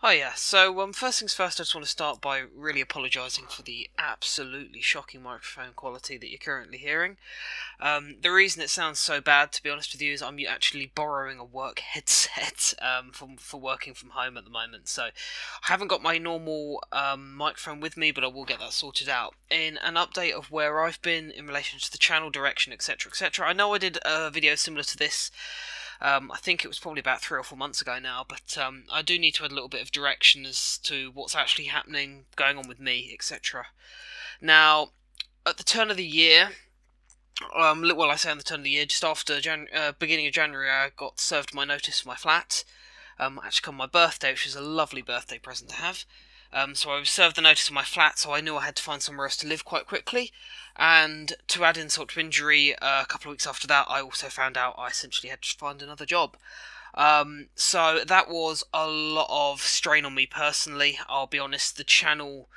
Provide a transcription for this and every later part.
Oh yeah, so first things first, I just want to start by really apologising for the absolutely shocking microphone quality that you're currently hearing. The reason it sounds so bad, to be honest with you, is I'm actually borrowing a work headset for working from home at the moment. So I haven't got my normal microphone with me, but I will get that sorted out. In an update of where I've been in relation to the channel direction, etc., etc. I know I did a video similar to this. I think it was probably about 3 or 4 months ago now, but I do need to add a little bit of direction as to what's actually happening, going on with me, etc. Now, at the turn of the year, well, I say on the turn of the year, just after beginning of January, I got served my notice for my flat. Actually, come my birthday, which is a lovely birthday present to have. So I was served the notice of my flat, so I knew I had to find somewhere else to live quite quickly. And to add insult to injury, a couple of weeks after that, I also found out I essentially had to find another job. So that was a lot of strain on me personally. I'll be honest, the channel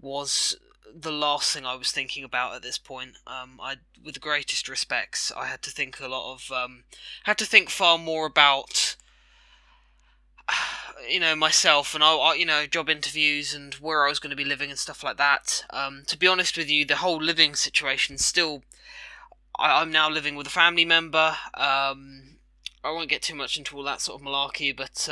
was the last thing I was thinking about at this point. With the greatest respects, I had to think had to think far more about myself and job interviews and where I was going to be living and stuff like that. To be honest with you, the whole living situation still. I'm now living with a family member. I won't get too much into all that sort of malarkey, but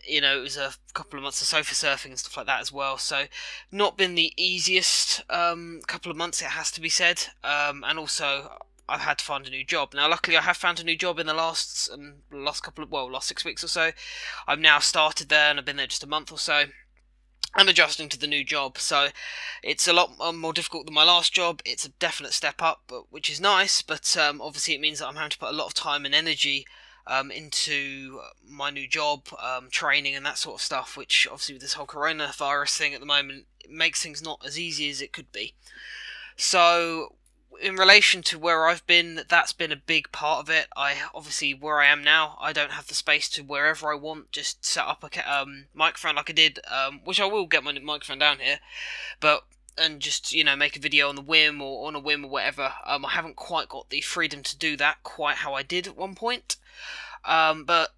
it was a couple of months of sofa surfing and stuff like that as well. So, not been the easiest couple of months, it has to be said. And also, I've had to find a new job. Now, luckily, I have found a new job in the last 6 weeks or so. I've now started there, and I've been there just a month or so. I'm adjusting to the new job, so it's a lot more difficult than my last job. It's a definite step up, which is nice, but obviously it means that I'm having to put a lot of time and energy into my new job, training and that sort of stuff, which obviously with this whole coronavirus thing at the moment, it makes things not as easy as it could be. So, in relation to where I've been, that's been a big part of it. Obviously, where I am now, I don't have the space to wherever I want just set up a microphone like I did, which I will get my microphone down here, and just make a video on the whim or on a whim or whatever. I haven't quite got the freedom to do that quite how I did at one point, but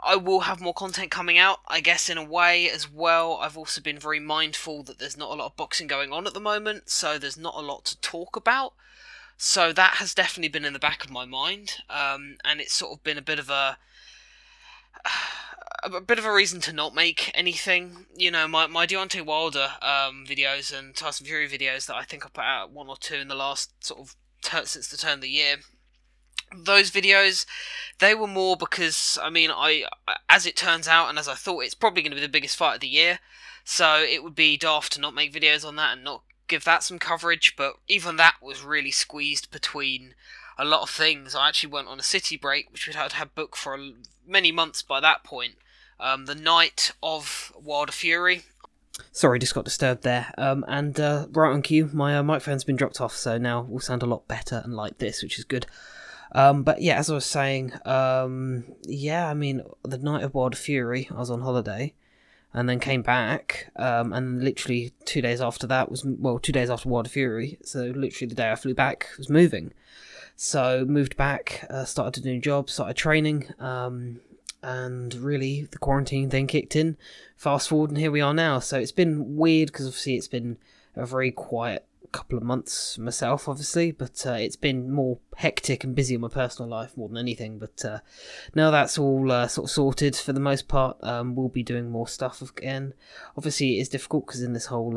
I will have more content coming out, I guess, in a way as well. I've also been very mindful that there's not a lot of boxing going on at the moment, so there's not a lot to talk about. So that has definitely been in the back of my mind, and it's sort of been a bit of a reason to not make anything. My Deontay Wilder videos and Tyson Fury videos that I think I put out 1 or 2 in the last sort of since the turn of the year. Those videos, they were more because, as it turns out, and as I thought, it's probably going to be the biggest fight of the year, so it would be daft to not make videos on that and not give that some coverage, but even that was really squeezed between a lot of things. I actually went on a city break, which we had booked for many months by that point, the night of Wilder Fury. Sorry, just got disturbed there. And right on cue, my microphone's been dropped off, so now we'll sound a lot better and like this, which is good. But yeah, as I was saying, the night of Wilder Fury, I was on holiday, and then came back, and literally 2 days after that 2 days after Wilder Fury, so literally the day I flew back, was moving. So, moved back, started a new job, started training, and really, the quarantine thing kicked in. Fast forward, and here we are now. So it's been weird, because obviously it's been a very quiet couple of months myself, obviously, but it's been more hectic and busy in my personal life more than anything. But now that's all sort of sorted for the most part. We'll be doing more stuff again. Obviously, it is difficult because in this whole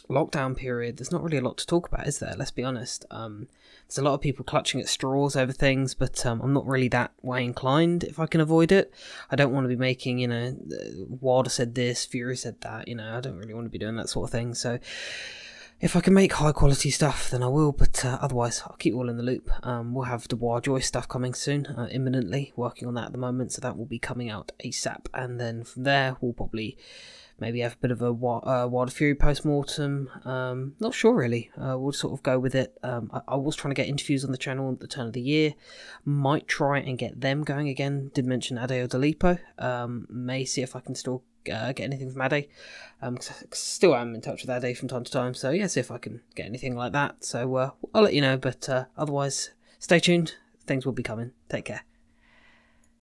lockdown period, there's not really a lot to talk about, is there? Let's be honest. There's a lot of people clutching at straws over things, but I'm not really that way inclined if I can avoid it. I don't want to be making, Wilder said this, Fury said that, I don't really want to be doing that sort of thing. So if I can make high quality stuff, then I will, but otherwise I'll keep you all in the loop. We'll have Dubois Joy stuff coming soon, imminently, working on that at the moment, so that will be coming out ASAP, and then from there we'll probably maybe have a bit of a Wilder Fury post-mortem. Not sure really. We'll sort of go with it. I was trying to get interviews on the channel at the turn of the year. Might try and get them going again. Did mention Ade Odalipo. May see if I can still get anything from Ade. Cause I still am in touch with Ade from time to time. So yeah, see if I can get anything like that. So I'll let you know. But otherwise, stay tuned. Things will be coming. Take care.